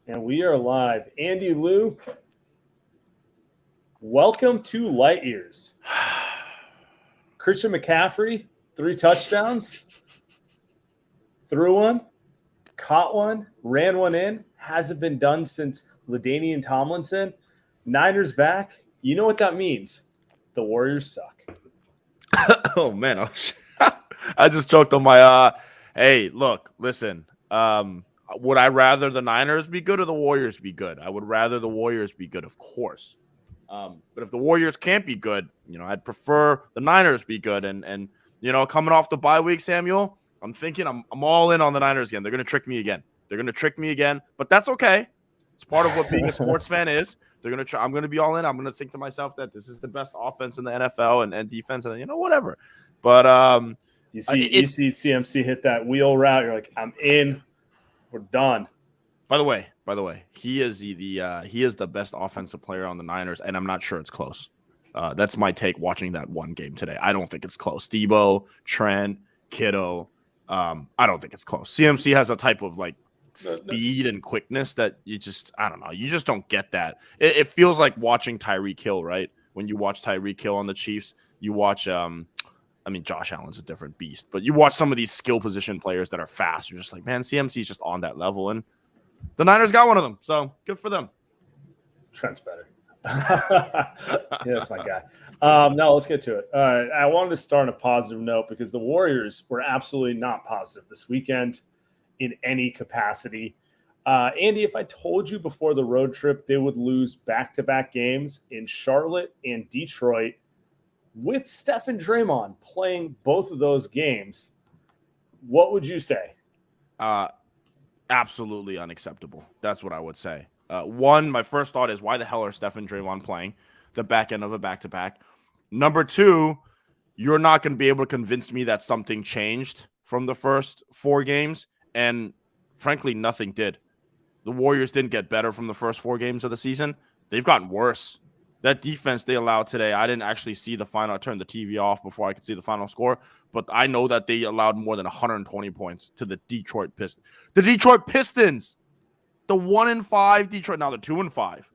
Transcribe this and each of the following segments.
And we are live. Andy Lou, welcome to Light Years. Christian McCaffrey, 3 touchdowns, threw one, caught one, ran one in. Hasn't been done since LaDainian Tomlinson. Niners back. You know what that means. The Warriors suck. Oh, man. I just choked on my hey, look, listen. Would I rather the Niners be good or the Warriors be good? I would rather the Warriors be good, of course. But if the Warriors can't be good, I'd prefer the Niners be good. And coming off the bye week, Samuel, I'm thinking I'm all in on the Niners again. They're going to trick me again. But that's okay. It's part of what being a sports fan is. They're going to try. I'm going to be all in. I'm going to think to myself that this is the best offense in the NFL and defense and whatever. But you see CMC hit that wheel route. You're like, I'm in. We're done. By the way, he is he is the best offensive player on the Niners, and I'm not sure it's close. That's my take watching that one game today. I don't think it's close. Debo, Trent, Kittle, I don't think it's close. CMC has a type of speed and quickness that you just don't get that. It feels like watching Tyreek Hill, right? When you watch Tyreek Hill on the Chiefs, you watch Josh Allen's a different beast, but you watch some of these skill position players that are fast. You're just like, man, CMC's just on that level, and the Niners got one of them, so good for them. Trent's better. Yeah, that's my guy. Now let's get to it. All right, I wanted to start on a positive note because the Warriors were absolutely not positive this weekend in any capacity. Andy, if I told you before the road trip they would lose back-to-back games in Charlotte and Detroit with Steph and Draymond playing both of those games, what would you say? Absolutely unacceptable. That's what I would say. One, my first thought is, why the hell are Steph and Draymond playing the back end of a back-to-back? Number two, you're not going to be able to convince me that something changed from the first 4 games, and frankly, nothing did. The Warriors didn't get better from the first 4 games of the season. They've gotten worse. That defense they allowed today, I didn't actually see the final. I turned the TV off before I could see the final score, but I know that they allowed more than 120 points to the Detroit Pistons. The Detroit Pistons, the 1-5 Detroit. Now they're 2-5.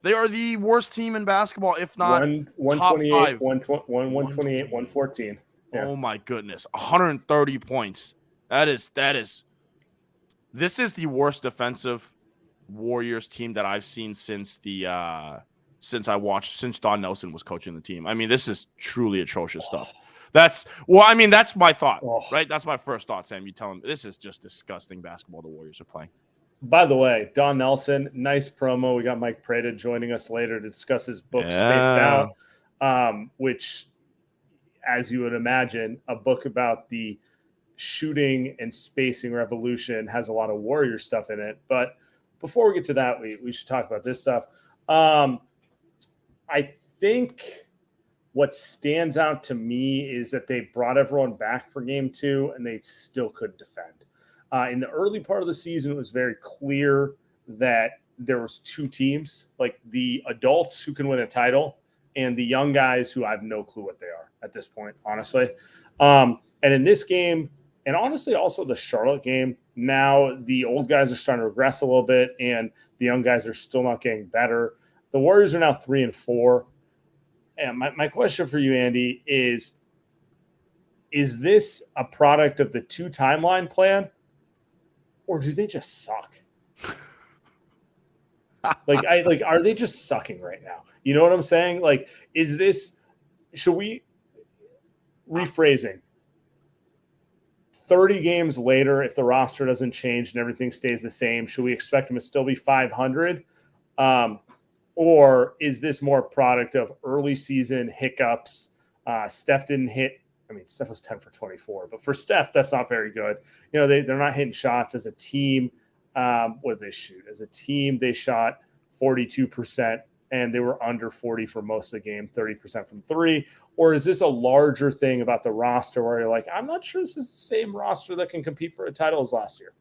They are the worst team in basketball, if not top 5. 128, 114. Yeah. Oh my goodness, 130 points. That is. This is the worst defensive Warriors team that I've seen since since Don Nelson was coaching the team. I mean, this is truly atrocious stuff. That's my thought, right? That's my first thought, Sam. You tell him this is just disgusting basketball the Warriors are playing. By the way, Don Nelson, nice promo. We got Mike Prada joining us later to discuss his book, Spaced Out, which, as you would imagine, a book about the shooting and spacing revolution has a lot of Warrior stuff in it. But before we get to that, we should talk about this stuff. I think what stands out to me is that they brought everyone back for game 2 and they still couldn't defend. In the early part of the season, it was very clear that there was 2 teams, like the adults who can win a title and the young guys who I have no clue what they are at this point, honestly. And in this game, and honestly also the Charlotte game, now the old guys are starting to regress a little bit and the young guys are still not getting better. The Warriors are now 3-4. And my question for you, Andy, is this a product of the 2 timeline plan, or do they just suck? Are they just sucking right now? You know what I'm saying? Should we rephrasing? 30 games later, if the roster doesn't change and everything stays the same, should we expect them to still be 500? Or is this more product of early season hiccups? Steph didn't hit. Steph was 10 for 24. But for Steph, that's not very good. They're not hitting shots as a team. What did they shoot? As a team, they shot 42%, and they were under 40 for most of the game, 30% from 3. Or is this a larger thing about the roster where you're like, I'm not sure this is the same roster that can compete for a title as last year?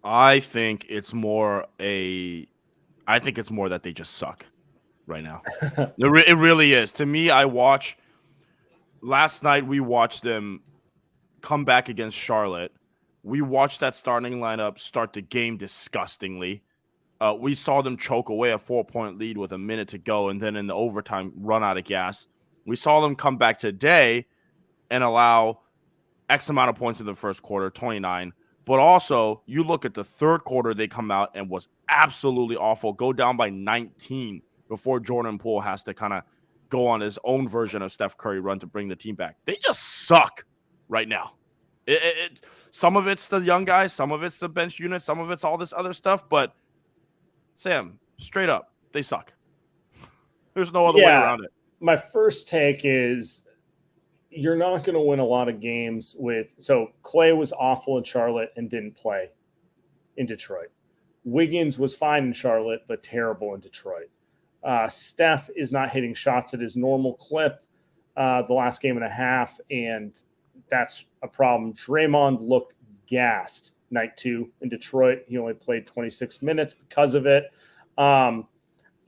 I think it's more that they just suck right now. It really is. To me, last night we watched them come back against Charlotte. We watched that starting lineup start the game disgustingly. We saw them choke away a 4-point lead with a minute to go, and then in the overtime run out of gas. We saw them come back today and allow X amount of points in the first quarter, 29. But also, you look at the third quarter, they come out and was absolutely awful. Go down by 19 before Jordan Poole has to kind of go on his own version of Steph Curry run to bring the team back. They just suck right now. Some of it's the young guys, some of it's the bench unit, some of it's all this other stuff. But Sam, straight up, they suck. There's no other way around it. My first take is you're not going to win a lot of games with – so Clay was awful in Charlotte and didn't play in Detroit. Wiggins was fine in Charlotte but terrible in Detroit. Steph is not hitting shots at his normal clip the last game and a half, and that's a problem. Draymond looked gassed night 2 in Detroit. He only played 26 minutes because of it. And,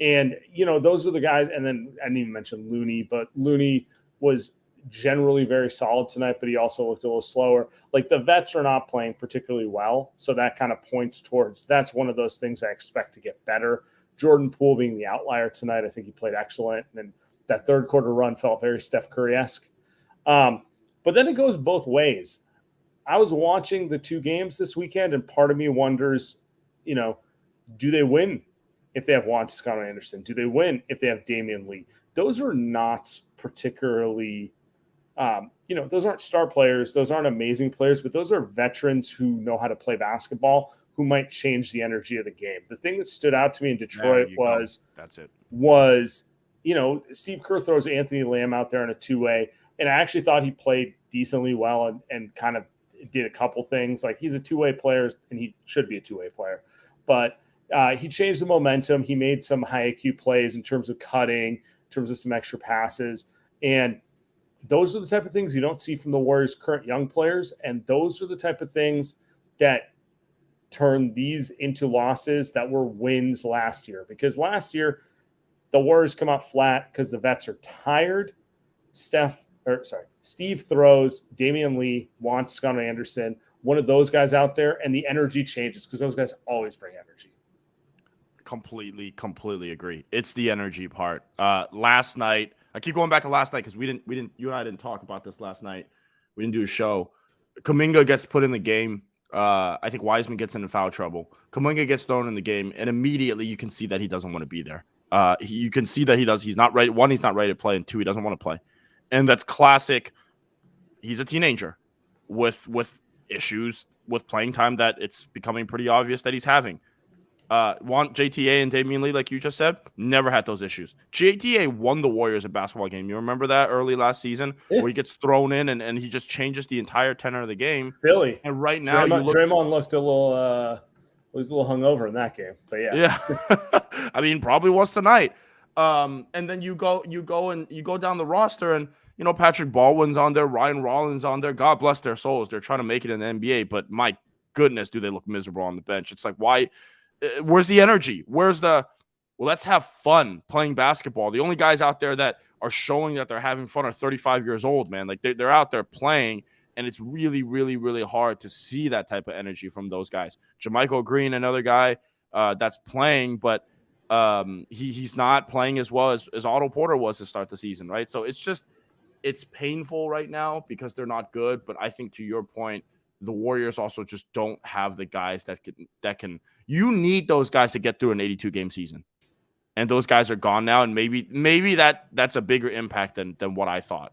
those are the guys. And then I didn't even mention Looney, but Looney was generally very solid tonight, but he also looked a little slower. Like, the vets are not playing particularly well. So that kind of points towards that's one of those things I expect to get better. Jordan Poole being the outlier tonight, I think he played excellent. And that third quarter run felt very Steph Curry-esque. But then it goes both ways. I was watching the 2 games this weekend, and part of me wonders, do they win if they have Juan Toscano-Anderson? Do they win if they have Damian Lee? Those are not particularly, those aren't star players. Those aren't amazing players, but those are veterans who know how to play basketball, who might change the energy of the game. The thing that stood out to me in Detroit was Steve Kerr throws Anthony Lamb out there in a 2-way, and I actually thought he played decently well and kind of did a couple things. Like, he's a 2-way player, and he should be a 2-way player. But he changed the momentum. He made some high IQ plays in terms of cutting, in terms of some extra passes. And those are the type of things you don't see from the Warriors' current young players. And those are the type of things that turn these into losses that were wins last year. Because last year, the Warriors come out flat because the vets are tired. Steve throws Damian Lee, Juan Toscano-Anderson, one of those guys out there, and the energy changes because those guys always bring energy. Completely agree. It's the energy part. Last night, I keep going back to last night because you and I didn't talk about this last night. We didn't do a show. Kuminga gets put in the game. I think Wiseman gets into foul trouble. Kuminga gets thrown in the game, and immediately you can see that he doesn't want to be there. You can see that he's not ready. 1, he's not ready to play, and 2, he doesn't want to play. And that's classic. He's a teenager with issues with playing time that it's becoming pretty obvious that he's having. JTA and Damian Lee, like you just said, never had those issues. JTA won the Warriors a basketball game. You remember that early last season where he gets thrown in and he just changes the entire tenor of the game. Really? And right now, Draymond looked a little hungover in that game. But yeah. I mean, probably was tonight. And then you go down the roster, and Patrick Baldwin's on there, Ryan Rollins on there. God bless their souls. They're trying to make it in the NBA, but my goodness, do they look miserable on the bench? It's like, why? Where's the energy? Where's let's have fun playing basketball. The only guys out there that are showing that they're having fun are 35 years old, man. Like, they're out there playing, and it's really, really, really hard to see that type of energy from those guys. Jermichael Green, another guy that's playing, but he's not playing as well as Otto Porter was to start the season, right? So it's painful right now because they're not good. But I think, to your point, the Warriors also just don't have the guys that can. You need those guys to get through an 82-game season, and those guys are gone now. And maybe that's a bigger impact than what I thought,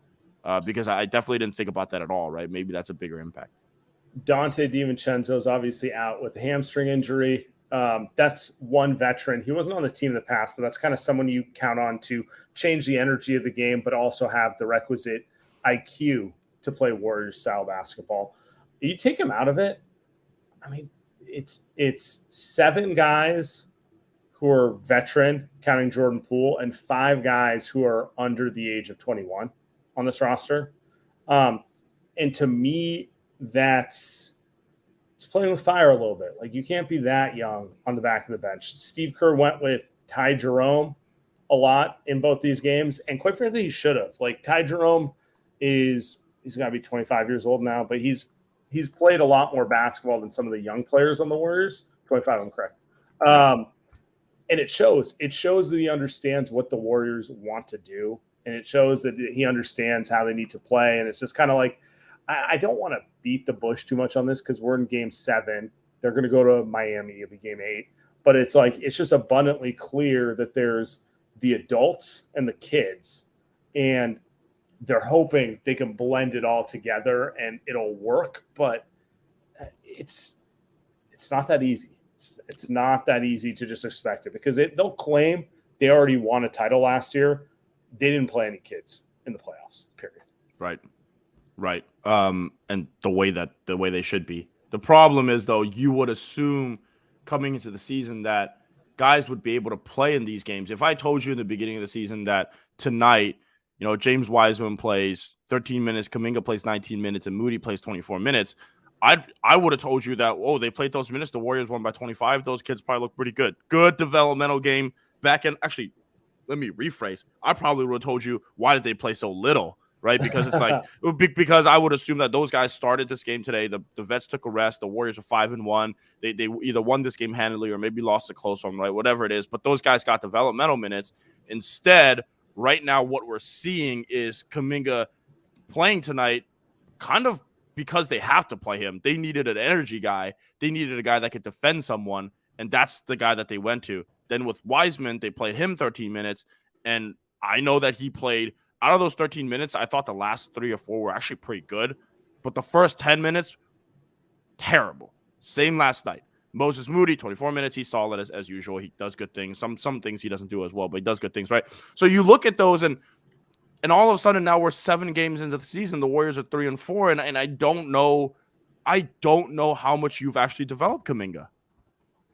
because I definitely didn't think about that at all. Right? Maybe that's a bigger impact. Dante DiVincenzo is obviously out with a hamstring injury. That's one veteran. He wasn't on the team in the past, but that's kind of someone you count on to change the energy of the game, but also have the requisite IQ to play Warriors-style basketball. You take him out of it, I mean, it's 7 guys who are veteran, counting Jordan Poole, and 5 guys who are under the age of 21 on this roster. And to me, it's playing with fire a little bit. Like, you can't be that young on the back of the bench. Steve Kerr went with Ty Jerome a lot in both these games, and quite frankly, he should have. Like, Ty Jerome he's got to be 25 years old now, but he's played a lot more basketball than some of the young players on the Warriors. 25, I'm correct. And it shows. It shows that he understands what the Warriors want to do, and it shows that he understands how they need to play. And it's just kind of like, I don't want to beat the bush too much on this because we're in Game 7. They're going to go to Miami. It'll be Game 8. But it's like, it's just abundantly clear that there's the adults and the kids, and they're hoping they can blend it all together and it'll work. But it's not that easy. It's not that easy to just expect it, because they'll claim they already won a title last year. They didn't play any kids in the playoffs, period. Right. And the way they should be. The problem is, though, you would assume coming into the season that guys would be able to play in these games. If I told you in the beginning of the season that tonight, James Wiseman plays 13 minutes, Kuminga plays 19 minutes, and Moody plays 24 minutes, I would have told you that, they played those minutes. The Warriors won by 25. Those kids probably look pretty good. Good developmental game back in. Actually, let me rephrase. I probably would have told you, why did they play so little, right? Because it's like, because I would assume that those guys started this game today. The vets took a rest. The Warriors are 5-1. They either won this game handily or maybe lost a close one, right? Whatever it is. But those guys got developmental minutes. Instead, right now, what we're seeing is Kuminga playing tonight kind of because they have to play him. They needed an energy guy. They needed a guy that could defend someone, and that's the guy that they went to. Then with Wiseman, they played him 13 minutes, and I know that he played – out of those 13 minutes, I thought the last 3 or 4 were actually pretty good, but the first 10 minutes, terrible. Same last night. Moses Moody, 24 minutes, he's solid as usual. He does good things. Some things he doesn't do as well, but he does good things, right? So you look at those, and all of a sudden now we're 7 games into the season. The Warriors are 3-4, and I don't know how much you've actually developed Kuminga.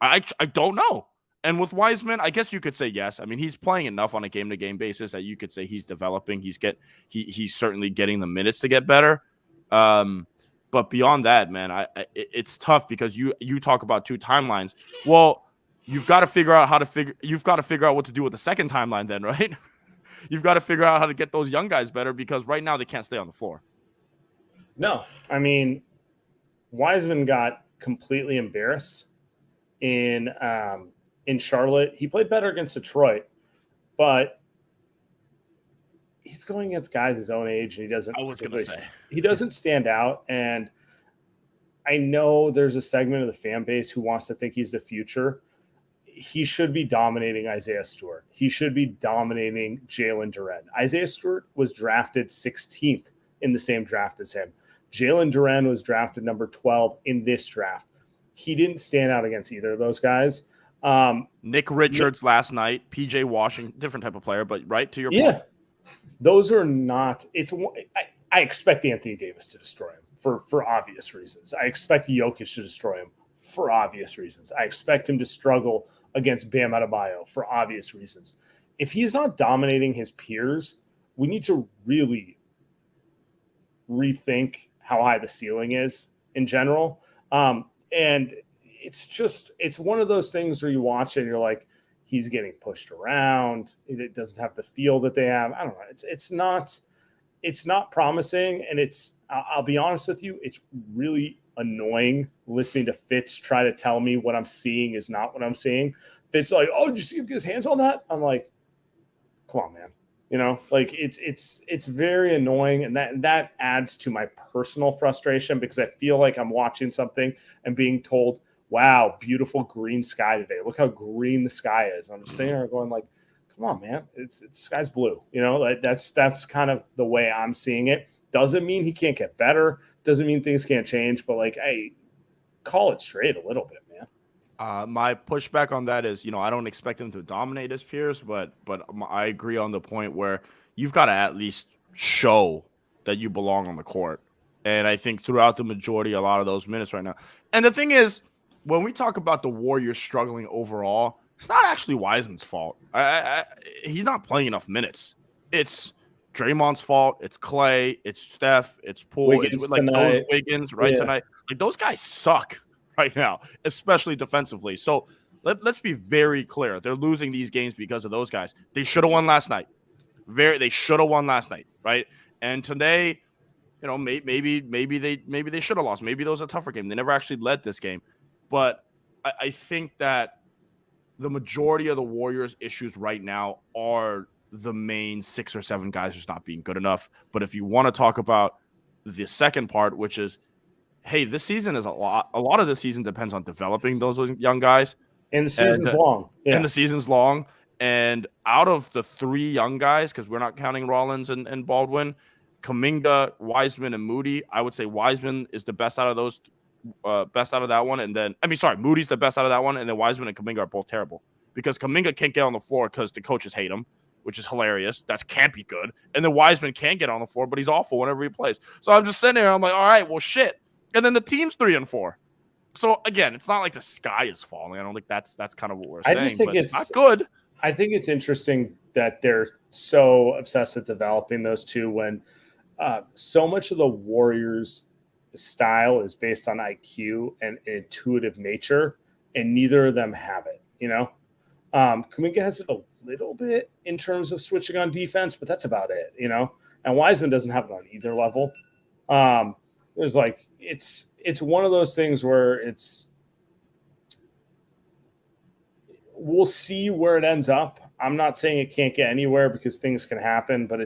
I don't know. And with Wiseman, I guess you could say yes. I mean, he's playing enough on a game-to-game basis that you could say he's developing. He's certainly getting the minutes to get better. But beyond that, man, it's tough because you talk about 2 timelines. Well, you've got to figure out what to do with the second timeline then, right? You've got to figure out how to get those young guys better, because right now they can't stay on the floor. No, I mean, Wiseman got completely embarrassed in Charlotte. He played better against Detroit, but he's going against guys his own age, and he doesn't stand out. And I know there's a segment of the fan base who wants to think he's the future. He should be dominating Isaiah Stewart. He should be dominating Jalen Duren. Isaiah Stewart was drafted 16th in the same draft as him. Jalen Duren was drafted number 12 in this draft. He didn't stand out against either of those guys. Nick Richards last night, PJ Washington, different type of player, but right to your point. Those are not. I expect Anthony Davis to destroy him for obvious reasons. I expect Jokic to destroy him for obvious reasons. I expect him to struggle against Bam Adebayo for obvious reasons. If he's not dominating his peers, we need to really rethink how high the ceiling is in general. And it's one of those things where you watch it and you're like, he's getting pushed around. It doesn't have the feel that they have. I don't know. It's not promising. And I'll be honest with you, it's really annoying listening to Fitz try to tell me what I'm seeing is not what I'm seeing. Fitz like, did you see him get his hands on that? I'm like, come on, man. It's very annoying, and that adds to my personal frustration, because I feel like I'm watching something and being told, wow, beautiful green sky today. Look how green the sky is. And I'm just sitting there going like, come on, man. It's sky's blue. That's kind of the way I'm seeing it. Doesn't mean he can't get better. Doesn't mean things can't change, but hey, call it straight a little bit, man. My pushback on that is, I don't expect him to dominate his peers, but I agree on the point where you've got to at least show that you belong on the court. And I think throughout the majority, a lot of those minutes right now. And the thing is, when we talk about the Warriors struggling overall, it's not actually Wiseman's fault. He's not playing enough minutes. It's Draymond's fault. It's Clay. It's Steph. It's Poole. It's those Wiggins tonight. Those guys suck right now, especially defensively. So let's be very clear. They're losing these games because of those guys. They should have won last night. They should have won last night, right? And today, maybe they should have lost. Maybe that was a tougher game. They never actually led this game. But I think that the majority of the Warriors' issues right now are the main 6 or 7 guys just not being good enough. But if you want to talk about the second part, which is, hey, this season is a lot of the season depends on developing those young guys. And the season's long. Yeah. And the season's long. And out of the 3 young guys, because we're not counting Rollins and Baldwin, Kuminga, Wiseman, and Moody, I would say Wiseman is the best out of those, best out of that one. And then, Moody's the best out of that one. And then Wiseman and Kuminga are both terrible because Kuminga can't get on the floor because the coaches hate him, which is hilarious. That can't be good. And then Wiseman can't get on the floor, but he's awful whenever he plays. So I'm just sitting there. I'm like, all right, well, shit. And then the team's 3-4. So again, it's not like the sky is falling. I don't think that's kind of what we're saying. I just think it's not good. I think it's interesting that they're so obsessed with developing those two when so much of the Warriors' style is based on IQ and intuitive nature, and neither of them have it. Kuminga has it a little bit in terms of switching on defense, but that's about it. And Wiseman doesn't have it on either level. There's like it's one of those things where we'll see where it ends up. I'm not saying it can't get anywhere because things can happen, but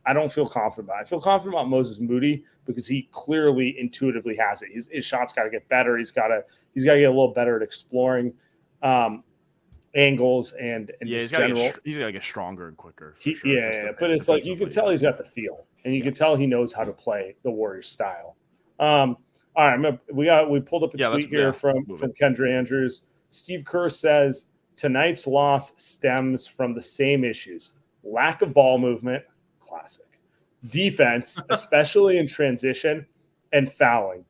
I don't feel confident about it. I feel confident about Moses Moody because he clearly intuitively has it. His shot's got to get better. He's got to get a little better at exploring angles and he's got to get stronger and quicker. But it's like you can tell he's got the feel, and you can tell he knows how to play the Warriors style. All right, we pulled up a tweet here from Kendra Andrews. Steve Kerr says tonight's loss stems from the same issues: lack of ball movement, classic, defense, especially in transition, and fouling.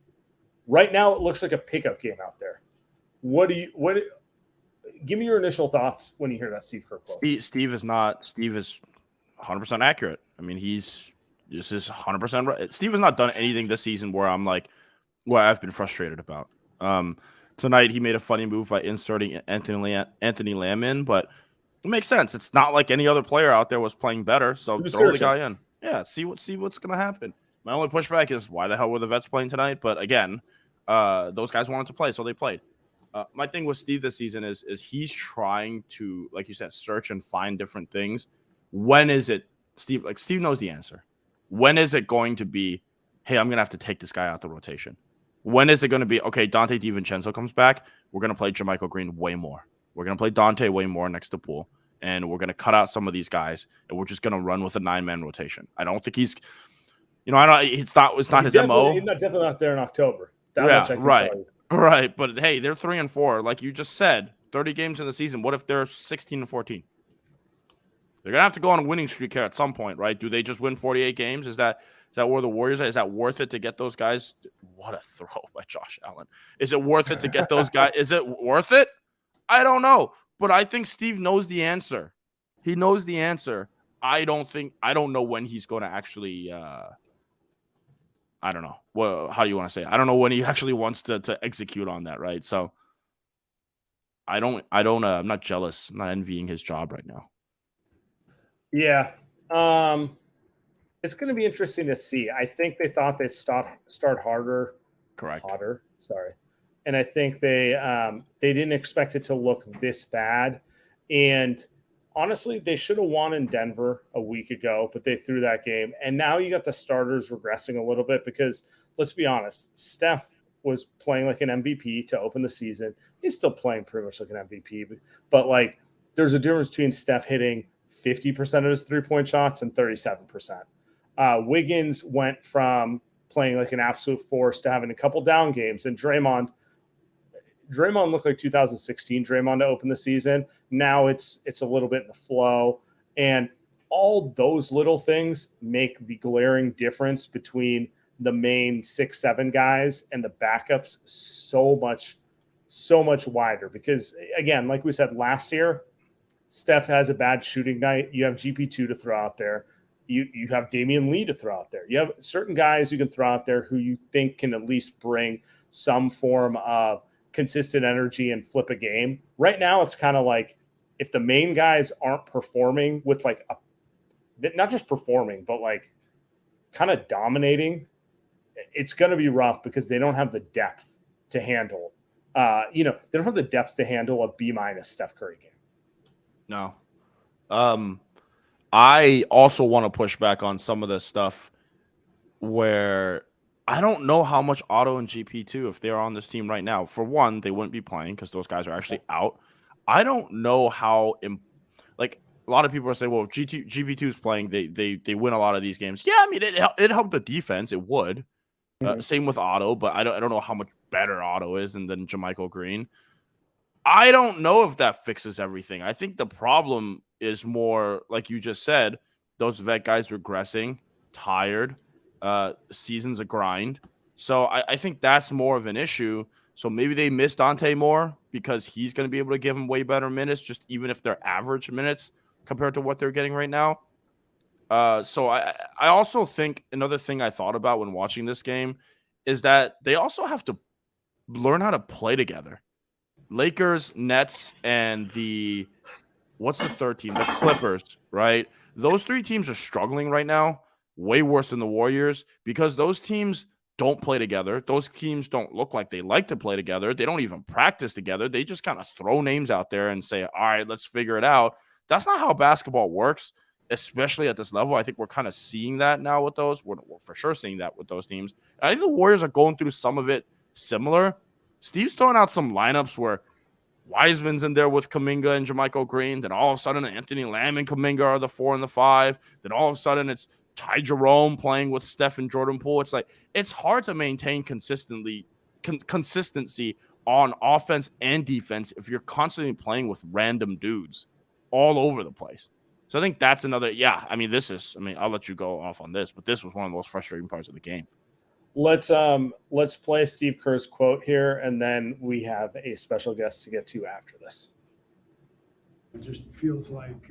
Right now, it looks like a pickup game out there. Give me your initial thoughts when you hear that Steve Kerr quote. Steve is 100% accurate. I mean, this is 100% right. Steve has not done anything this season where I'm like, well, I've been frustrated about. Tonight, he made a funny move by inserting Anthony Lamb in, but it makes sense. It's not like any other player out there was playing better, so throw the guy in. Yeah, see what's going to happen. My only pushback is why the hell were the vets playing tonight? But again, those guys wanted to play, so they played. My thing with Steve this season is he's trying to, like you said, search and find different things. When is it, Steve? Like Steve knows the answer. When is it going to be, hey, I'm going to have to take this guy out the rotation? When is it going to be, okay, Dante DiVincenzo comes back, we're going to play JaMychal Green way more. We're going to play Dante way more next to Poole, and we're going to cut out some of these guys, and we're just going to run with a 9-man rotation. I don't think he's, it's not his MO. He's definitely not there in October. That much I can tell you. Right, but hey, they're 3-4. Like you just said, 30 games in the season. What if they're 16-14? They're gonna have to go on a winning streak here at some point, right? Do they just win 48 games? Is that where the Warriors are? Is that worth it to get those guys? What a throw by Josh Allen! Is it worth it to get those guys? Is it worth it? I don't know, but I think Steve knows the answer. He knows the answer. I don't know when he's going to actually. I don't know. Well, how do you want to say it? I don't know when he actually wants to execute on that, right? So I'm not jealous. I'm not envying his job right now. Yeah. It's going to be interesting to see. I think they thought they'd start harder. Correct. Hotter. Sorry. And I think they didn't expect it to look this bad. And honestly, they should have won in Denver a week ago, but they threw that game. And now you got the starters regressing a little bit because, let's be honest, Steph was playing like an MVP to open the season. He's still playing pretty much like an MVP. But like, there's a difference between Steph hitting 50% of his three-point shots and 37%. Wiggins went from playing like an absolute force to having a couple down games. And Draymond looked like 2016 Draymond to open the season. Now it's a little bit in the flow. And all those little things make the glaring difference between the main 6-7 guys and the backups so much wider. Because, again, like we said last year, Steph has a bad shooting night. You have GP2 to throw out there. You have Damian Lee to throw out there. You have certain guys you can throw out there who you think can at least bring some form of consistent energy and flip a game. Right now, it's kind of like if the main guys aren't performing with like not just performing, but like kind of dominating, it's going to be rough because they don't have the depth to handle They don't have the depth to handle a B- Steph Curry game. No. I also want to push back on some of the stuff where I don't know how much Otto and GP2, if they're on this team right now. For one, they wouldn't be playing because those guys are actually out. I don't know how, like, a lot of people are saying, well, if GP2 is playing, they win a lot of these games. Yeah, I mean, it helped the defense. It would. Same with Otto, but I don't know how much better Otto is than JaMychal Green. I don't know if that fixes everything. I think the problem is more, like you just said, those vet guys regressing, tired, season's a grind. So I think that's more of an issue. So maybe they miss Dante more because he's going to be able to give them way better minutes, just even if they're average minutes compared to what they're getting right now. So I also think another thing I thought about when watching this game is that they also have to learn how to play together. Lakers, Nets, and what's the third team? The Clippers, right? Those three teams are struggling right now, way worse than the Warriors, because those teams don't play together. Those teams don't look like they like to play together. They don't even practice together. They just kind of throw names out there and say, all right, let's figure it out. That's not how basketball works, especially at this level. I think we're kind of seeing that now with those. We're for sure seeing that with those teams. And I think the Warriors are going through some of it similar. Steve's throwing out some lineups where Wiseman's in there with Kuminga and JaMychal Green. Then all of a sudden, Anthony Lamb and Kuminga are the 4 and the 5. Then all of a sudden, it's Ty Jerome playing with Steph and Jordan Poole. It's like it's hard to maintain consistency on offense and defense if you're constantly playing with random dudes all over the place. So I think that's another. Yeah, I mean, I'll let you go off on this, but this was one of the most frustrating parts of the game. Let's play Steve Kerr's quote here, and then we have a special guest to get to after this. It just feels like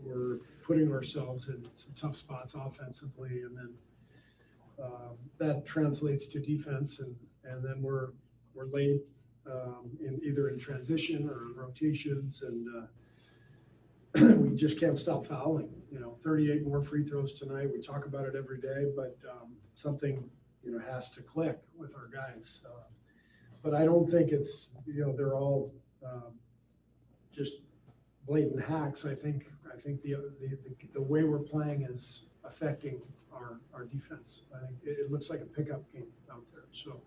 we're putting ourselves in some tough spots offensively, and then that translates to defense, and then we're late in either in transition or rotations, and we just can't stop fouling. 38 more free throws tonight. We talk about it every day, but something has to click with our guys. But I don't think it's they're all just blatant hacks. I think the way we're playing is affecting our defense. I think it looks like a pickup game out there. So.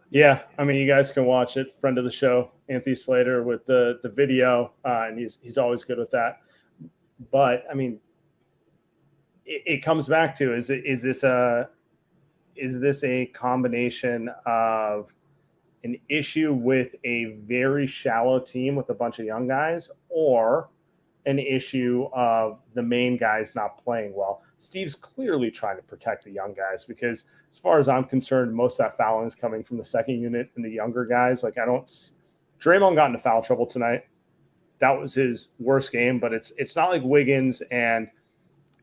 Yeah, I mean, you guys can watch it. Friend of the show, Anthony Slater, with the video, and he's always good with that. But I mean, it comes back to is this a combination of an issue with a very shallow team with a bunch of young guys, or an issue of the main guys not playing well? Steve's clearly trying to protect the young guys, because as far as I'm concerned, most of that fouling is coming from the second unit and the younger guys. Like, Draymond got into foul trouble tonight. That was his worst game, but it's not like Wiggins and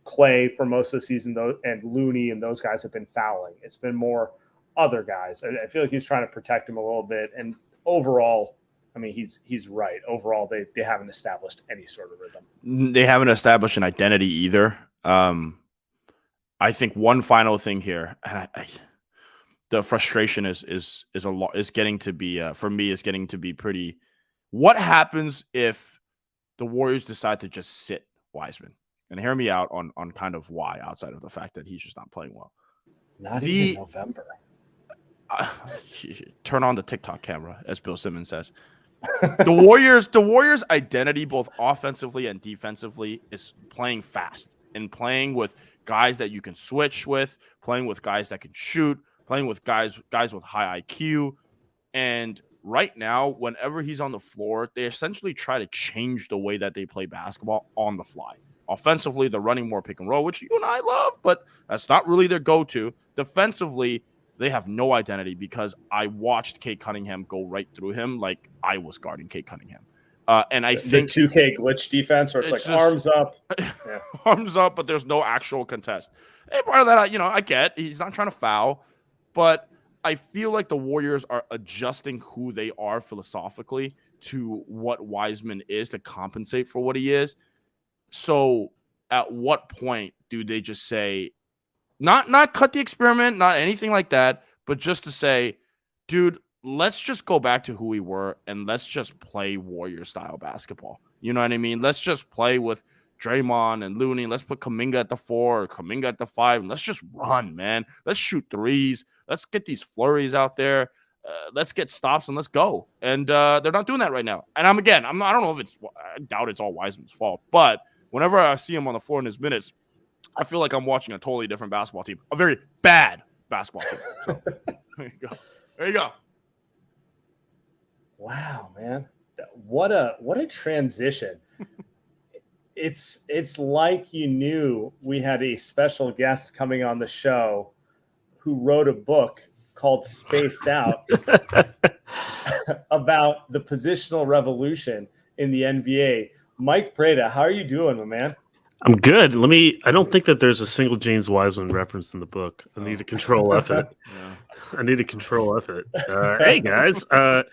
Clay for most of the season, though, and Looney and those guys have been fouling. It's been more other guys. I feel like he's trying to protect him a little bit. And overall, I mean, he's right. Overall, they haven't established any sort of rhythm. They haven't established an identity either. I think one final thing here, and the frustration is a lot. Is getting to be for me is getting to be pretty. What happens if the Warriors decide to just sit Wiseman? And hear me out on kind of why, outside of the fact that he's just not playing well. Not even November. Turn on the TikTok camera, as Bill Simmons says. The Warriors' identity, both offensively and defensively, is playing fast and playing with guys that you can switch with, playing with guys that can shoot, playing with guys with high IQ. And right now, whenever he's on the floor, they essentially try to change the way that they play basketball on the fly. Offensively, they're running more pick and roll, which you and I love, but that's not really their go-to. Defensively, they have no identity, because I watched Cade Cunningham go right through him like I was guarding Cade Cunningham. And I think the 2K glitch defense, where it's like just, arms up. Yeah. Arms up, but there's no actual contest. And part of that, I get. He's not trying to foul, but I feel like the Warriors are adjusting who they are philosophically to what Wiseman is to compensate for what he is. So at what point do they just say, not cut the experiment, not anything like that, but just to say, dude, let's just go back to who we were and let's just play Warrior style basketball. You know what I mean? Let's just play with Draymond and Looney. Let's put Kuminga at the 4 or Kuminga at the 5. And let's just run, man. Let's shoot threes. Let's get these flurries out there. Let's get stops and let's go. And they're not doing that right now. And I don't know if I doubt it's all Wiseman's fault. But whenever I see him on the floor in his minutes, I feel like I'm watching a totally different basketball team. A very bad basketball team. So there you go. There you go. Wow, man. What a transition. It's like you knew we had a special guest coming on the show who wrote a book called Spaced Out about the positional revolution in the NBA. Mike Prada, how are you doing, my man? I'm good. I don't think that there's a single James Wiseman reference in the book. I need to control F it. Yeah. I need to control F it. Hey, guys. I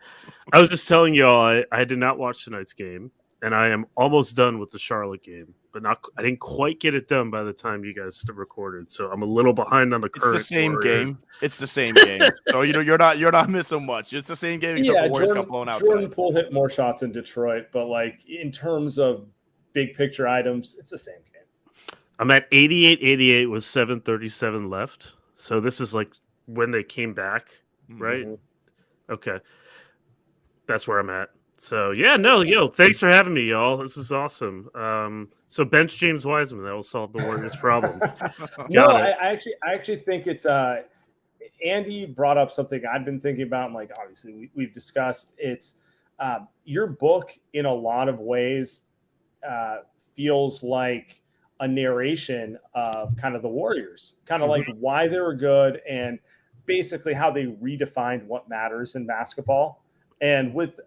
was just telling y'all I did not watch tonight's game, and I am almost done with the Charlotte game, but I didn't quite get it done by the time you guys recorded, so I'm a little behind on the current. It's the same game. It's the same game. So you're not missing much. It's the same game except the Warriors got blown out. Jordan Poole hit more shots in Detroit, but like in terms of big picture items, it's the same game. I'm at 88 with 7:37 left. So this is like when they came back, right? Mm-hmm. Okay. That's where I'm at. So thanks for having me, y'all. This is awesome. So bench James Wiseman, that will solve the Warriors' problem. I actually think it's Andy brought up something I've been thinking about, and like obviously we've discussed. It's your book in a lot of ways feels like a narration of kind of the Warriors, kind of like why they were good and basically how they redefined what matters in basketball. And with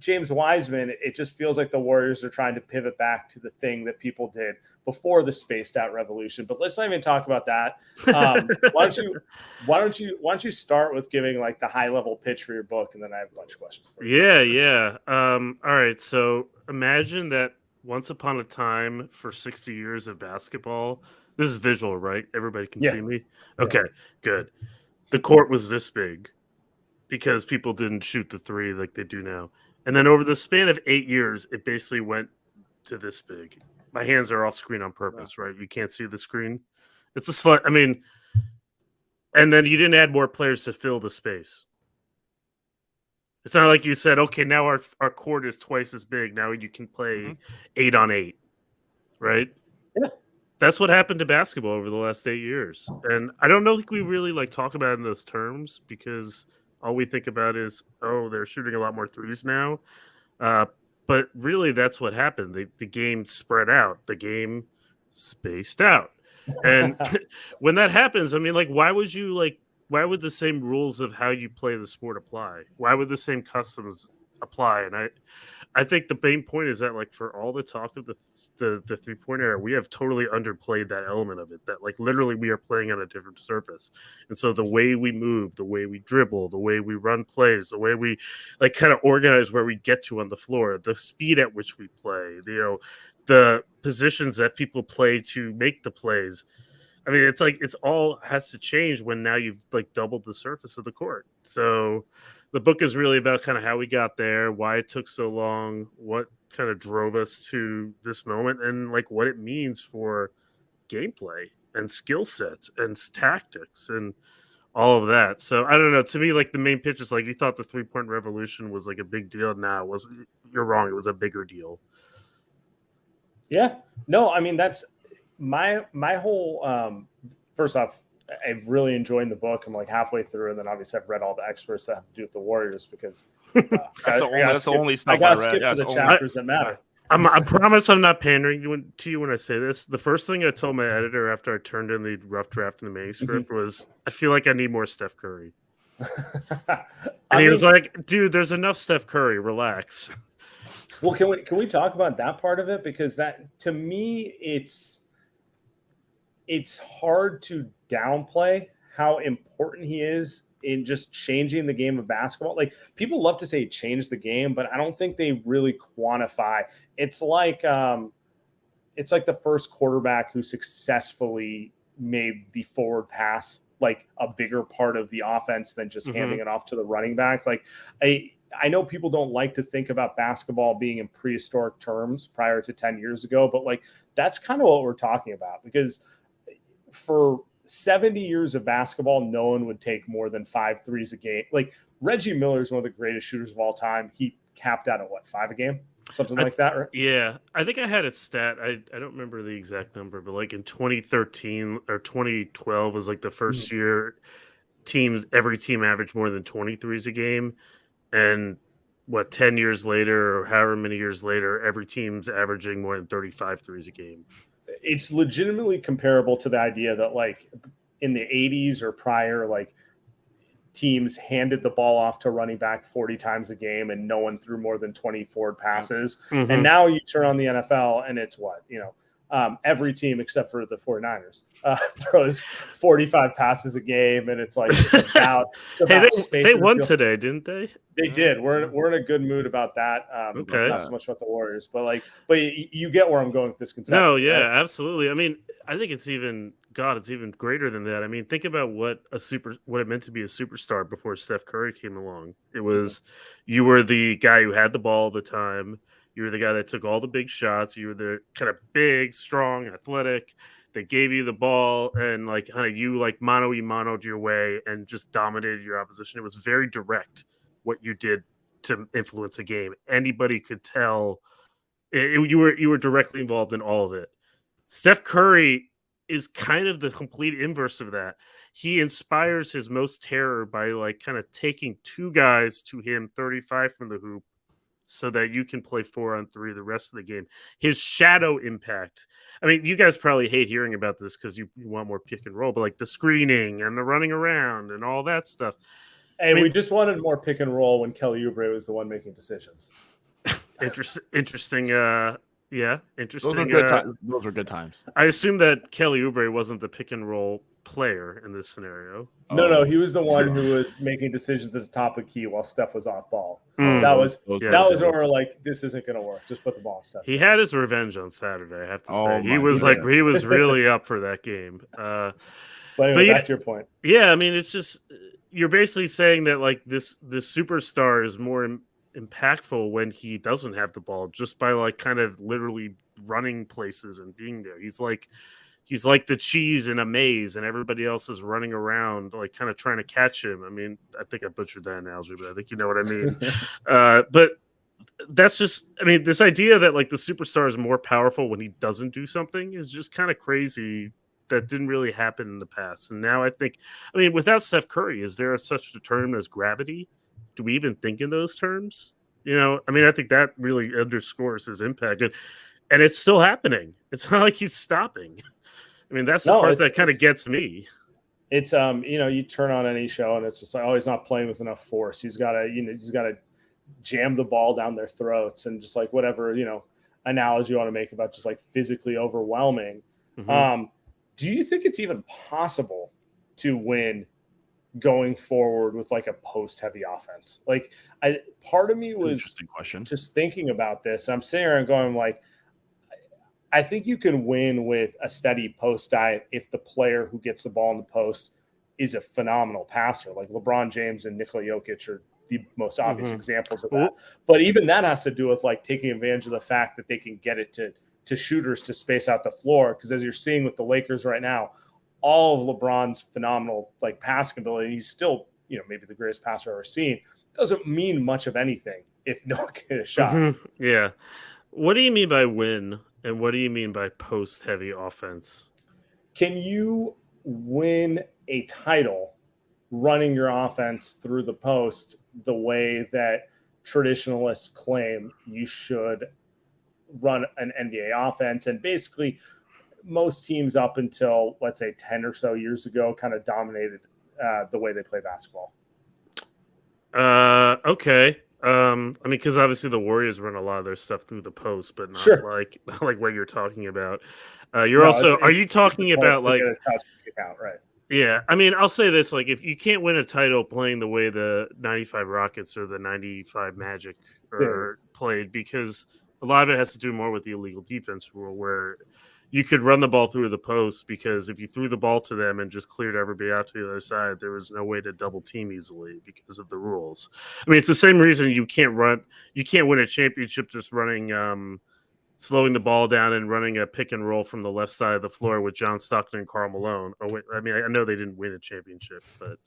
James Wiseman, it just feels like the Warriors are trying to pivot back to the thing that people did before the spaced out revolution. But let's not even talk about that. Why don't you start with giving like the high level pitch for your book, and then I have a bunch of questions for you. Yeah. All right. So imagine that once upon a time for 60 years of basketball, this is visual, right? Everybody can see me. Okay, good. The court was this big because people didn't shoot the three like they do now. And then over the span of 8 years, it basically went to this big. My hands are off screen on purpose, right? You can't see the screen. It's a slut. I mean, and then you didn't add more players to fill the space. It's not like you said, okay, now our court is twice as big. Now you can play 8-on-8, right? Yeah. That's what happened to basketball over the last 8 years. And I don't know if we really like talk about it in those terms because all we think about is, they're shooting a lot more threes now. But really, that's what happened. The game spread out. The game spaced out. And when that happens, I mean, like, why would the same rules of how you play the sport apply? Why would the same customs apply? And I think the main point is that, like, for all the talk of the 3-point era, we have totally underplayed that element of it, that like literally we are playing on a different surface. And so the way we move, the way we dribble, the way we run plays, the way we like kind of organize where we get to on the floor, the speed at which we play, the positions that people play to make the plays. I mean, it's like it's all has to change when now you've like doubled the surface of the court. So the book is really about kind of how we got there, why it took so long, what kind of drove us to this moment, and like what it means for gameplay and skill sets and tactics and all of that. So I don't know. To me, like the main pitch is like you thought the 3-point revolution was like a big deal. Now it wasn't. You're wrong. It was a bigger deal. Yeah. No, I mean that's my whole. First off, I'm really enjoying the book. I'm like halfway through, and then obviously I've read all the experts that have to do with the Warriors because that's the only stuff I got to read. skip to the chapters that matter. I promise I'm not pandering to you when I say this. The first thing I told my editor after I turned in the rough draft in the manuscript was, I feel like I need more Steph Curry. And he was like, dude, there's enough Steph Curry. Relax. Well, can we talk about that part of it? Because that, to me, it's hard to downplay how important he is in just changing the game of basketball. Like people love to say change the game, but I don't think they really quantify. It's like the first quarterback who successfully made the forward pass like a bigger part of the offense than just handing it off to the running back. Like I know people don't like to think about basketball being in prehistoric terms prior to 10 years ago, but like that's kind of what we're talking about, because for 70 years of basketball, no one would take more than 5 threes a game. Like Reggie Miller is one of the greatest shooters of all time. He capped out at 5 a game? Something like that, right? Yeah. I think I had a stat. I don't remember the exact number, but like in 2013 or 2012 was like the first year every team averaged more than 23s a game. And 10 years later, or however many years later, every team's averaging more than 35 threes a game. It's legitimately comparable to the idea that like in the 80s or prior, like teams handed the ball off to running back 40 times a game and no one threw more than 20 forward passes. And now you turn on the NFL and it's every team except for the 49ers throws 45 passes a game, and it's like they won today, didn't they? They did. We're in a good mood about that. Okay. Not so much about the Warriors, but you get where I'm going with this conception. No, yeah, right? absolutely. I mean, I think it's even greater than that. I mean, think about what it meant to be a superstar before Steph Curry came along. It was you were the guy who had the ball all the time. You were the guy that took all the big shots. You were the kind of big, strong, athletic that gave you the ball, and like kind of you like mano'd your way and just dominated your opposition. It was very direct what you did to influence a game. Anybody could tell you were directly involved in all of it. Steph Curry is kind of the complete inverse of that. He inspires his most terror by like kind of taking 2 guys to him 35 from the hoop, so that you can play 4-on-3 the rest of the game. His shadow impact. I mean, you guys probably hate hearing about this because you want more pick and roll, but like the screening and the running around and all that stuff. Hey, we just wanted more pick and roll when Kelly Oubre was the one making decisions. Interesting. Yeah, interesting. Those were good times. I assume that Kelly Oubre wasn't the pick and roll player in this scenario. No, he was the one who was making decisions at the top of the key while Steph was off ball. Mm. That was where we're like, this isn't going to work. Just put the ball in Steph's He hands. had his revenge on Saturday, I have to say. He was really up for that game. But anyway, back to your point. Yeah, I mean, it's just you're basically saying that like this superstar is more impactful when he doesn't have the ball, just by like kind of literally running places and being there. He's like the cheese in a maze, and everybody else is running around, like kind of trying to catch him. I mean, I think I butchered that analogy, but I think you know what I mean. But that's just, I mean, this idea that like the superstar is more powerful when he doesn't do something is just kind of crazy. That didn't really happen in the past. And now I think, I mean, without Steph Curry, is there such a term as gravity? Do we even think in those terms? You know, I mean, I think that really underscores his impact. And it's still happening. It's not like he's stopping. I mean, that's the part that kind of gets me. It's you turn on any show and it's just like, oh, he's not playing with enough force. He's got to jam the ball down their throats, and just like whatever, analogy you want to make about just like physically overwhelming. Mm-hmm. Do you think it's even possible to win going forward with like a post-heavy offense? Like, part of me was just thinking about this, and I'm sitting here and going like, I think you can win with a steady post diet if the player who gets the ball in the post is a phenomenal passer. Like LeBron James and Nikola Jokic are the most obvious examples of that. But even that has to do with like taking advantage of the fact that they can get it to shooters to space out the floor. Because as you're seeing with the Lakers right now, all of LeBron's phenomenal like passing ability, he's still, maybe the greatest passer I've ever seen, doesn't mean much of anything if no one can get a shot. Yeah. What do you mean by win? And what do you mean by post-heavy offense? Can you win a title running your offense through the post the way that traditionalists claim you should run an NBA offense? And basically, most teams up until, let's say, 10 or so years ago kind of dominated the way they play basketball. Okay. I mean, because obviously the Warriors run a lot of their stuff through the post, but not like what you're talking about. Are you talking about like a touch to kick out, right? Yeah, I mean, I'll say this: like, if you can't win a title playing the way the '95 Rockets or the '95 Magic are played, because a lot of it has to do more with the illegal defense rule, where you could run the ball through the post because if you threw the ball to them and just cleared everybody out to the other side, there was no way to double team easily because of the rules. I mean, it's the same reason you can't win a championship just running, slowing the ball down and running a pick and roll from the left side of the floor with John Stockton and Karl Malone. Oh, wait, I mean, I know they didn't win a championship, but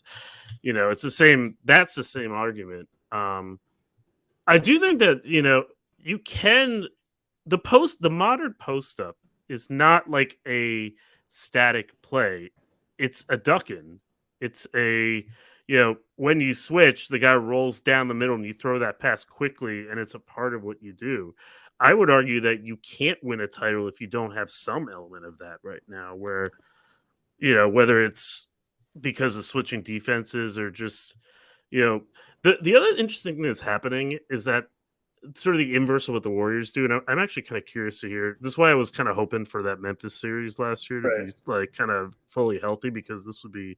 it's the same. That's the same argument. I do think that you can the modern post up is not like a static play. It's a duck-in. It's a, when you switch, the guy rolls down the middle and you throw that pass quickly, and it's a part of what you do. I would argue that you can't win a title if you don't have some element of that right now, where, whether it's because of switching defenses or just, the other interesting thing that's happening is that sort of the inverse of what the Warriors do. And I'm actually kind of curious to hear. This is why I was kind of hoping for that Memphis series last year to be like kind of fully healthy, because this would be,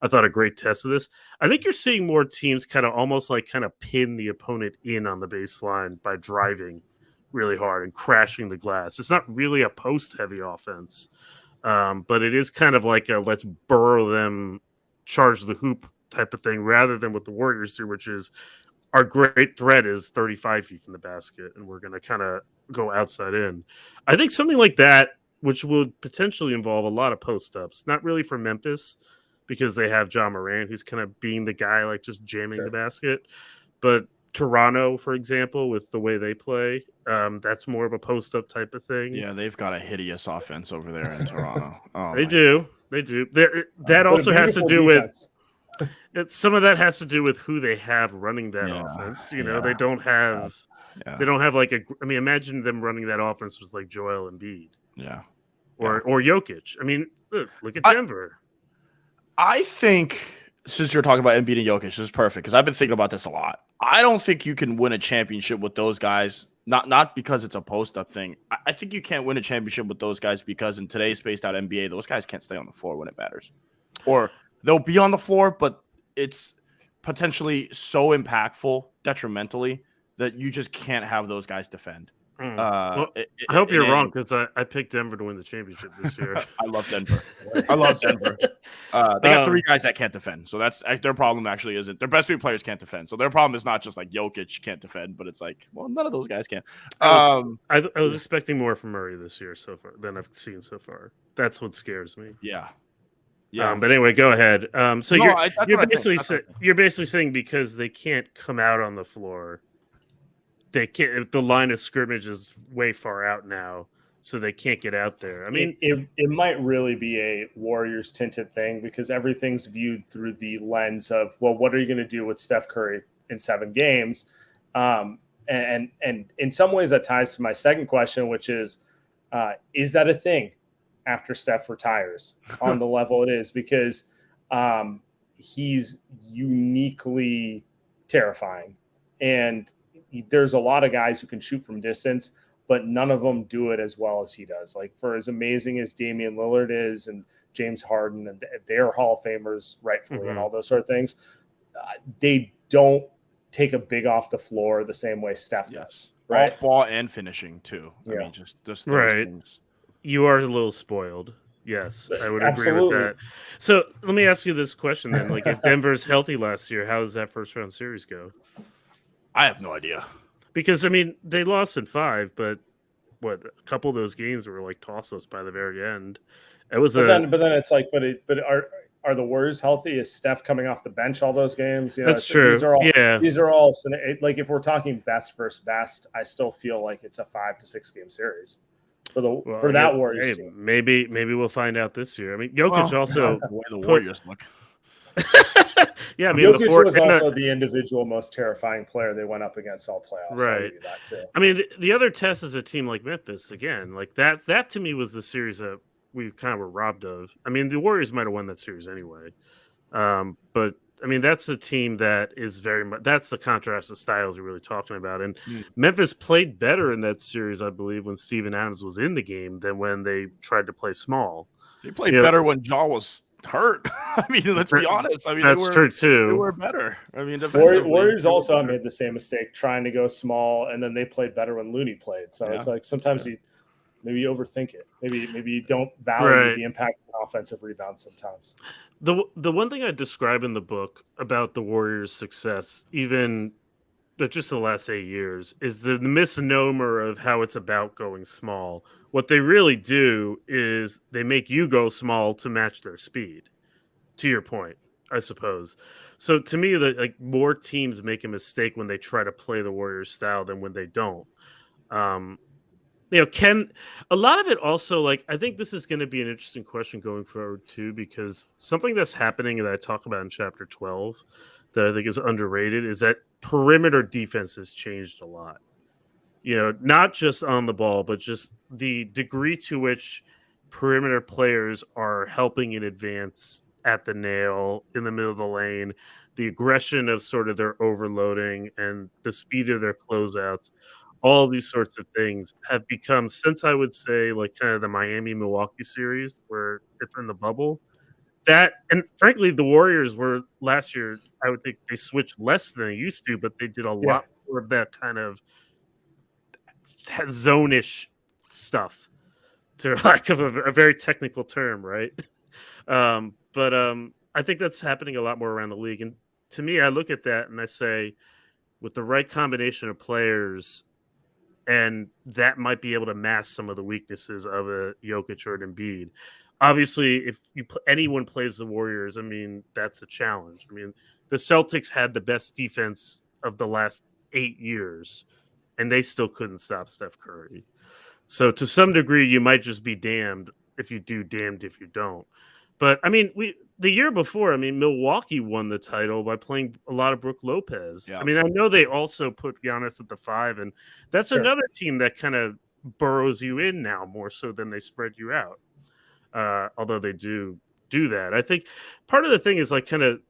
I thought, a great test of this. I think you're seeing more teams kind of almost like kind of pin the opponent in on the baseline by driving really hard and crashing the glass. It's not really a post heavy offense, but it is kind of like a let's burrow them, charge the hoop type of thing, rather than what the Warriors do, which is our great threat is 35 feet from the basket, and we're going to kind of go outside in. I think something like that, which would potentially involve a lot of post-ups, not really for Memphis, because they have John Morant, who's kind of being the guy, like just jamming the basket. But Toronto, for example, with the way they play, that's more of a post-up type of thing. Yeah, they've got a hideous offense over there in Toronto. Oh, They do. That also has to do defense. with some of that has to do with who they have running that offense. They don't have like a. I mean, imagine them running that offense with like Joel Embiid, or Jokic. I mean, look at Denver. I think, since you're talking about Embiid and Jokic, this is perfect because I've been thinking about this a lot. I don't think you can win a championship with those guys. Not because it's a post-up thing. I think you can't win a championship with those guys because in today's spaced-out NBA, those guys can't stay on the floor when it matters. Or they'll be on the floor, but it's potentially so impactful detrimentally that you just can't have those guys defend. I hope you're wrong, because I picked Denver to win the championship this year. I love Denver. I love Denver. They got three guys that can't defend, so that's their problem. Actually, isn't their best three players can't defend. So their problem is not just like Jokic can't defend, but it's like, well, none of those guys can. I was expecting more from Murray this year so far than I've seen so far. That's what scares me. Yeah. But anyway, go ahead. So No, you're basically saying because they can't come out on the floor, they can't. The line of scrimmage is way far out now, so they can't get out there. I mean, it might really be a Warriors tinted thing because everything's viewed through the lens of, well, what are you going to do with Steph Curry in 7 games? And in some ways that ties to my second question, which is that a thing after Steph retires on the level it is? Because he's uniquely terrifying, and there's a lot of guys who can shoot from distance, but none of them do it as well as he does. Like, for as amazing as Damian Lillard is and James Harden, and they're Hall of Famers rightfully and all those sort of things, they don't take a big off the floor the same way Steph does. Right? Off ball and finishing too. I mean, just those things. You are a little spoiled. Yes, I would agree with that. So let me ask you this question then. Like, if Denver's healthy last year, how does that first round series go? I have no idea. Because, I mean, they lost in 5, but a couple of those games were like toss-ups by the very end. It was then it's like, but are the Warriors healthy? Is Steph coming off the bench all those games? That's true. These are all like, if we're talking best versus best, I still feel like it's a 5 to 6 game series for that Warriors team. Maybe we'll find out this year. I mean, Jokic also the way the Warriors look. Yeah, I mean, Jokic was also the individual most terrifying player they went up against all playoffs. Right. That too. I mean, the other test is a team like Memphis again. Like that to me was the series that we kind of were robbed of. I mean, the Warriors might have won that series anyway, but I mean, that's a team that is very much, that's the contrast of styles you're really talking about. And Memphis played better in that series, I believe, when Steven Adams was in the game than when they tried to play small. They played better when Ja was hurt. I mean, let's be honest. I mean, that's true too. They were better. I mean, Warriors also made the same mistake trying to go small, and then they played better when Looney played. So it's like sometimes Maybe you overthink it. Maybe you don't value the impact of an offensive rebound sometimes. The one thing I describe in the book about the Warriors' success, even just the last 8 years, is the misnomer of how it's about going small. What they really do is they make you go small to match their speed. To your point, I suppose. So to me, more teams make a mistake when they try to play the Warriors style than when they don't. Um, can a lot of it also, I think this is going to be an interesting question going forward too, because something that's happening that I talk about in chapter 12 that I think is underrated is that perimeter defense has changed a lot. Not just on the ball, but just the degree to which perimeter players are helping in advance at the nail in the middle of the lane, the aggression of sort of their overloading and the speed of their closeouts. All these sorts of things have become, since I would say kind of the Miami Milwaukee series where it's in the bubble, that, and frankly, the Warriors were last year, I would think they switched less than they used to, but they did a lot more of that kind of zone-ish stuff, to lack of a very technical term, right? But I think that's happening a lot more around the league. And to me, I look at that and I say, with the right combination of players, and that might be able to mask some of the weaknesses of a Jokic or an Embiid. Obviously, if anyone plays the Warriors, I mean, that's a challenge. I mean, the Celtics had the best defense of the last 8 years, and they still couldn't stop Steph Curry. So to some degree, you might just be damned if you do, damned if you don't. But I mean, the year before, I mean, Milwaukee won the title by playing a lot of Brook Lopez. Yeah. I mean, I know they also put Giannis at the 5, and that's another team that kind of burrows you in now more so than they spread you out. Although they do that, I think part of the thing is kind of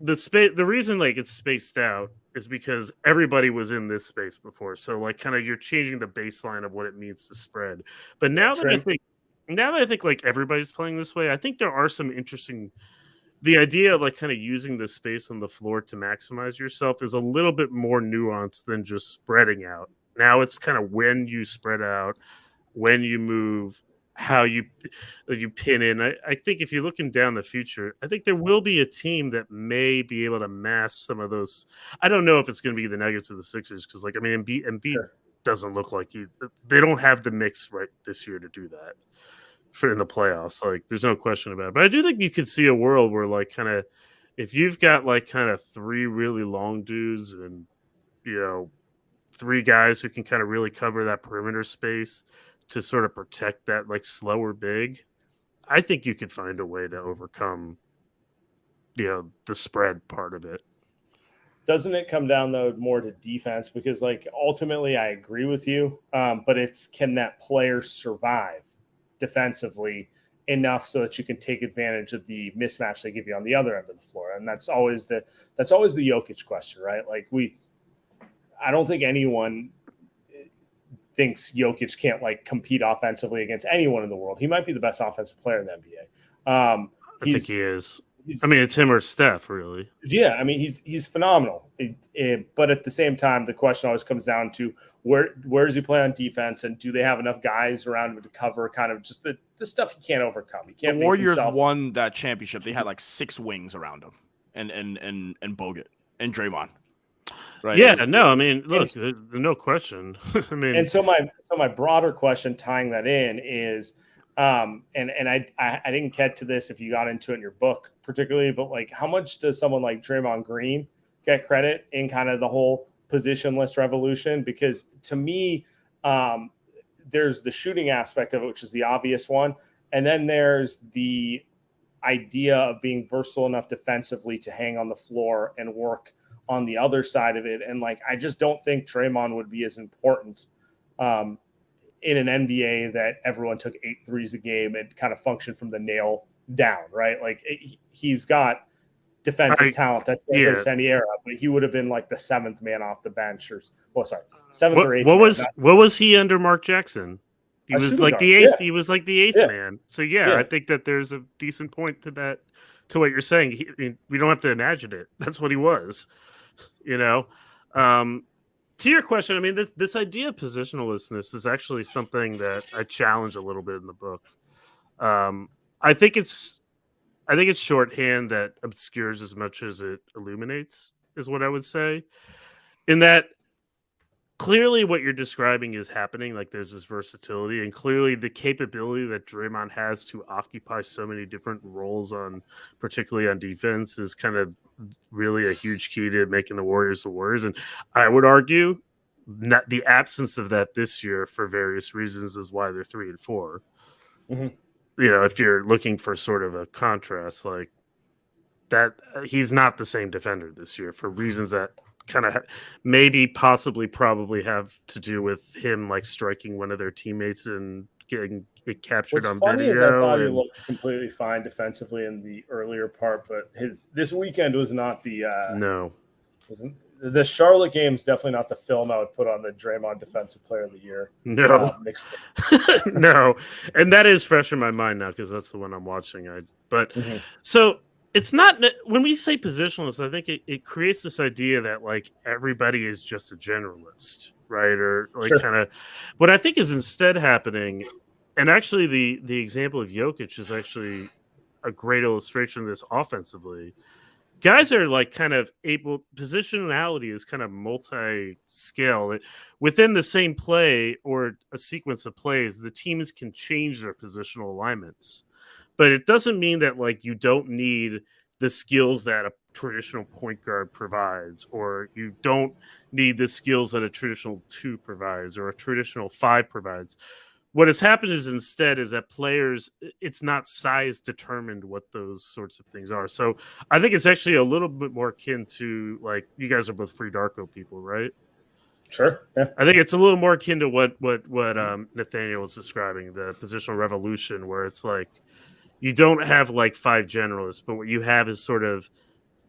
the space. The reason it's spaced out is because everybody was in this space before. So kind of you're changing the baseline of what it means to spread. But now that I think everybody's playing this way, I think there are some interesting. The idea of kind of using the space on the floor to maximize yourself is a little bit more nuanced than just spreading out. Now it's kind of when you spread out, when you move, how you pin in. I think if you're looking down the future, I think there will be a team that may be able to mask some of those. I don't know if it's going to be the Nuggets or the Sixers because, I mean, Embiid doesn't look like they don't have the mix right this year to do that for in the playoffs. There's no question about it. But I do think you could see a world where kind of if you've got kind of 3 really long dudes and 3 guys who can kind of really cover that perimeter space to sort of protect that slower big, I think you could find a way to overcome the spread part of it. Doesn't it come down though more to defense? Because ultimately I agree with you, but it's can that player survive defensively enough so that you can take advantage of the mismatch they give you on the other end of the floor? And that's always the Jokic question, right? I don't think anyone thinks Jokic can't compete offensively against anyone in the world. He might be the best offensive player in the NBA. I think he is. I mean, it's him or Steph, really. Yeah, I mean, he's phenomenal. But at the same time, the question always comes down to where does he play on defense, and do they have enough guys around him to cover kind of just the stuff he can't overcome? He can't. The Warriors won that championship. They had 6 wings around him, and Bogut and Draymond. Right. Yeah, no, I mean, look, no question. I mean, and so my broader question tying that in is, and I didn't get to this if you got into it in your book particularly, but how much does someone like Draymond Green get credit in kind of the whole positionless revolution? Because to me, there's the shooting aspect of it, which is the obvious one, and then there's the idea of being versatile enough defensively to hang on the floor and work on the other side of it. And I just don't think Draymond would be as important in an NBA that everyone took 8 threes a game and kind of functioned from the nail down, right? He's got defensive talent that transcends any era, but he would have been the 7th man off the bench, or 7th or 8th. What was he under Mark Jackson? He was the 8th. Yeah. He was the 8th man. So I think that there's a decent point to that, to what you're saying. We don't have to imagine it. That's what he was. To your question, I mean, this idea of positionlessness is actually something that I challenge a little bit in the book. I think it's shorthand that obscures as much as it illuminates, is what I would say. In that, clearly what you're describing is happening. Like, there's this versatility, and clearly the capability that Draymond has to occupy so many different roles particularly on defense, is kind of really a huge key to making the Warriors the Warriors. And I would argue not the absence of that this year, for various reasons, is why they're 3-4. Mm-hmm. If you're looking for sort of a contrast, like that, he's not the same defender this year for reasons that kind of maybe possibly probably have to do with him like striking one of their teammates and getting it captured on funny video. Is I thought he looked completely fine defensively in the earlier part, but this weekend was not the wasn't the Charlotte game is definitely not the film I would put on the Draymond Defensive Player of the Year. No, no, and that is fresh in my mind now because that's the one I'm watching. So it's not, when we say positionless, I think it creates this idea that like everybody is just a generalist, right? Or like kind of what I think is instead happening, and actually the example of Jokic is actually a great illustration of this offensively. Guys are like kind of able, positionality is kind of multi-scale. Within the same play or a sequence of plays, the teams can change their positional alignments. But it doesn't mean that like you don't need the skills that a traditional point guard provides, or you don't need the skills that a traditional 2 provides or a traditional 5 provides. What has happened is instead is that players, it's not size determined what those sorts of things are. So I think it's actually a little bit more akin to, like, you guys are both Free Darko people, right? Sure. Yeah. I think it's a little more akin to what Nathaniel was describing, the positional revolution, where it's like you don't have like 5 generalists, but what you have is sort of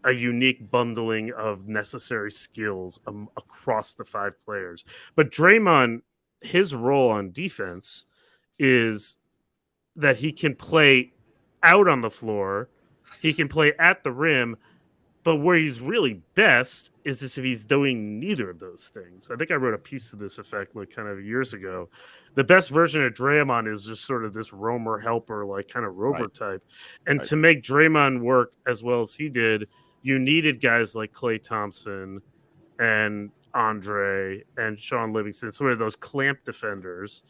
a unique bundling of necessary skills across the 5 players. But Draymond, his role on defense is that he can play out on the floor, he can play at the rim, but where he's really best is if he's doing neither of those things. I think I wrote a piece to this effect like kind of years ago. The best version of Draymond is just sort of this roamer helper, like kind of rover type. And to make Draymond work as well as he did, you needed guys like Klay Thompson and Andre and Sean Livingston, sort of those clamp defenders,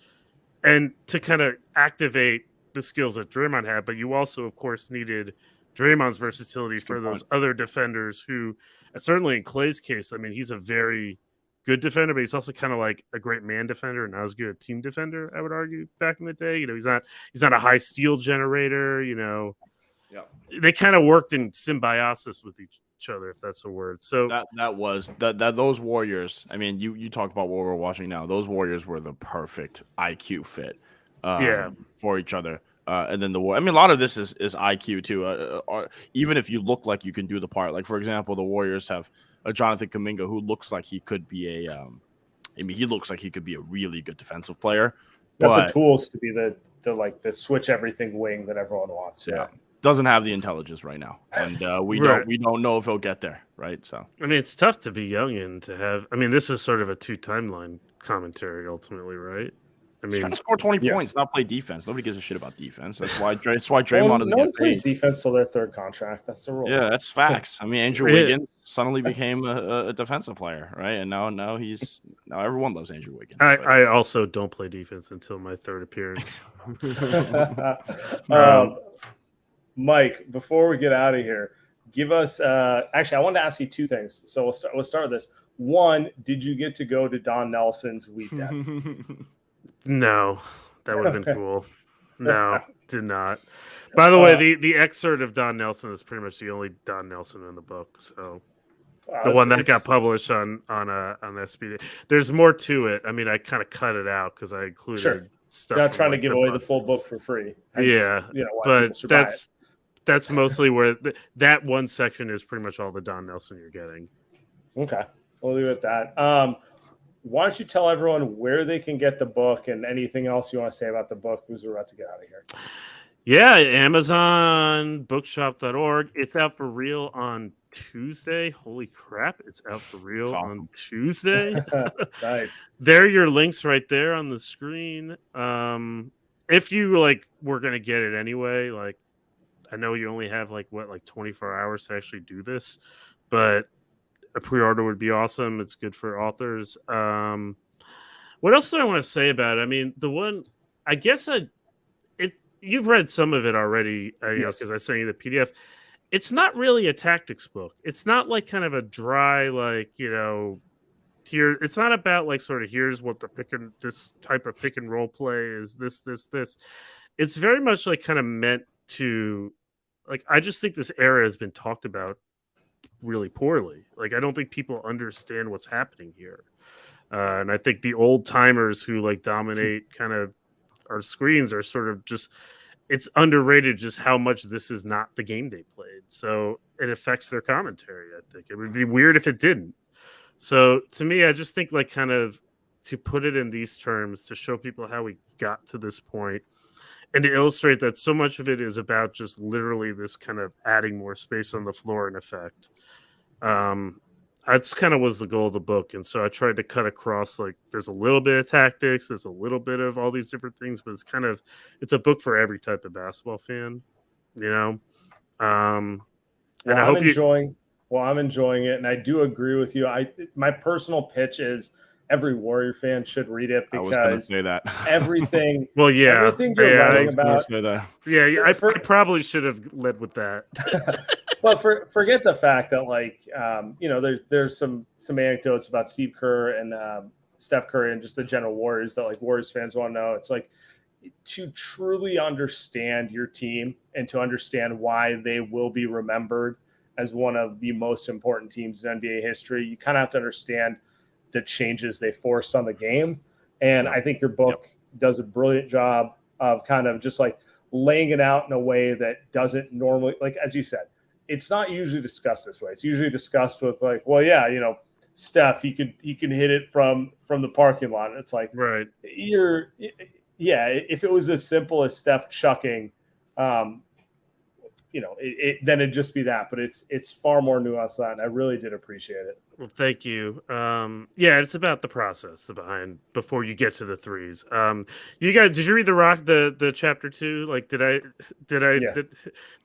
and to kind of activate the skills that Draymond had. But you also, of course, needed Draymond's versatility for those other defenders who, certainly in Klay's case, I mean, he's a very good defender, but he's also kind of like a great man defender and not as good a team defender, I would argue, back in the day. He's not a high steal generator, Yeah. They kind of worked in symbiosis with each other, if that's a word. So those Warriors, I mean, you talk about what we're watching now. Those Warriors were the perfect IQ fit for each other. And then a lot of this is IQ too. Even if you look like you can do the part, like for example, the Warriors have a Jonathan Kuminga who looks like he could be he looks like he could be a really good defensive player. Got the tools to be the switch everything wing that everyone wants. Yeah. Doesn't have the intelligence right now, and we don't know if he'll get there. Right. So I mean, it's tough to be young and to have. I mean, this is sort of a 2 timeline commentary ultimately, right? I mean, trying to score 20 points, not play defense. Nobody gives a shit about defense. That's why Draymond doesn't get plays defense till their 3rd contract. That's the rule. Yeah, that's facts. I mean, Andrew Wiggins suddenly became a defensive player, right? And now everyone loves Andrew Wiggins. I also don't play defense until my 3rd appearance. Mike, before we get out of here, give us. Actually, I wanted to ask you 2 things. So we'll start with this. One, did you get to go to Don Nelson's weekend? No, that would have been cool. No, did not. By the way, the excerpt of Don Nelson is pretty much the only Don Nelson in the book. So the one that got published on SBD. There's more to it. I mean, I kind of cut it out because I included stuff. You're not trying to give away the full book for free. Hence, but that's mostly where that one section is pretty much all the Don Nelson you're getting. Okay, we'll leave it at that. Why don't you tell everyone where they can get the book and anything else you want to say about the book, because we're about to get out of here. Yeah, Amazon, bookshop.org. It's out for real on Tuesday. Holy crap, it's out for real That's on awesome. Tuesday. Nice. There are your links right there on the screen. If you like were gonna get it anyway, like I know you only have like 24 hours to actually do this, but a pre-order would be awesome. It's good for authors. What else do I want to say about it? I mean, the one I guess you've read some of it already, Yes. because I sent you the PDF. It's not really a tactics book. It's not like kind of a dry, like, here. It's not about like sort of here's what this type of pick and roll play is. This. It's very much like kind of meant to, like, I just think this era has been talked about really poorly. Like, I don't think people understand what's happening here. And I think the old timers who like dominate kind of our screens are sort of just, it's underrated just how much this is not the game they played. So it affects their commentary. I think it would be weird if it didn't. So to me, I just think like kind of to put it in these terms to show people how we got to this point and to illustrate that so much of it is about just literally this kind of adding more space on the floor in effect. That's kind of was the goal of the book. And so I tried to cut across, like, there's a little bit of tactics, there's a little bit of all these different things, but it's a book for every type of basketball fan, you know? And I hope I'm enjoying it, and I do agree with you. My personal pitch is every Warrior fan should read it I was going to because say that. everything. well, yeah, everything you're yeah, writing I was gonna about. say that. Yeah, I probably should have led with that. But forget the fact that, like, there's some anecdotes about Steve Kerr and Steph Curry and just the general Warriors that like Warriors fans want to know. It's like, to truly understand your team and to understand why they will be remembered as one of the most important teams in NBA history, you kind of have to understand the changes they forced on the game. And I think your book does a brilliant job of kind of just like laying it out in a way that doesn't normally, like, as you said, it's not usually discussed this way. It's usually discussed with like, well, yeah, Steph, he can hit it from the parking lot. And it's like, Right. If it was as simple as Steph chucking, then it'd just be that. But it's far more nuanced than that, and I really did appreciate it. Well, thank you. It's about the process before you get to the threes. You guys, did you read the chapter 2? Like, did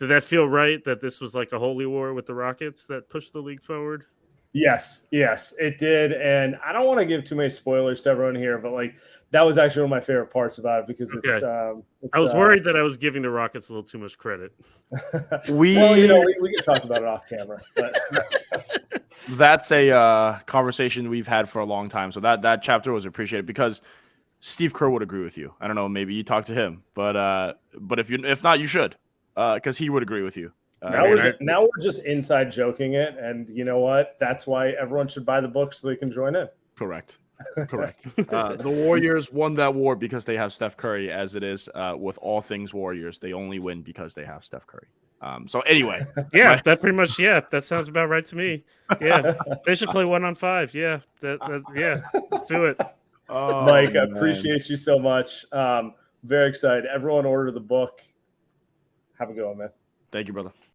that feel right that this was like a holy war with the Rockets that pushed the league forward? Yes, it did. And I don't want to give too many spoilers to everyone here, but like that was actually one of my favorite parts about it because it's I was worried that I was giving the Rockets a little too much credit. we can talk about it off camera. But that's a conversation we've had for a long time. So that chapter was appreciated because Steve Kerr would agree with you. I don't know, maybe you talk to him, but if not, you should, because he would agragree with you. Now we're just inside joking it, and you know what? That's why everyone should buy the book so they can join in. Correct. The Warriors won that war because they have Steph Curry, as it is with all things Warriors. They only win because they have Steph Curry. So anyway, that pretty much, that sounds about right to me. Yeah, they should play 1-on-5. Yeah, let's do it. Mike, I appreciate you so much. Very excited. Everyone order the book. Have a good one, man. Thank you, brother.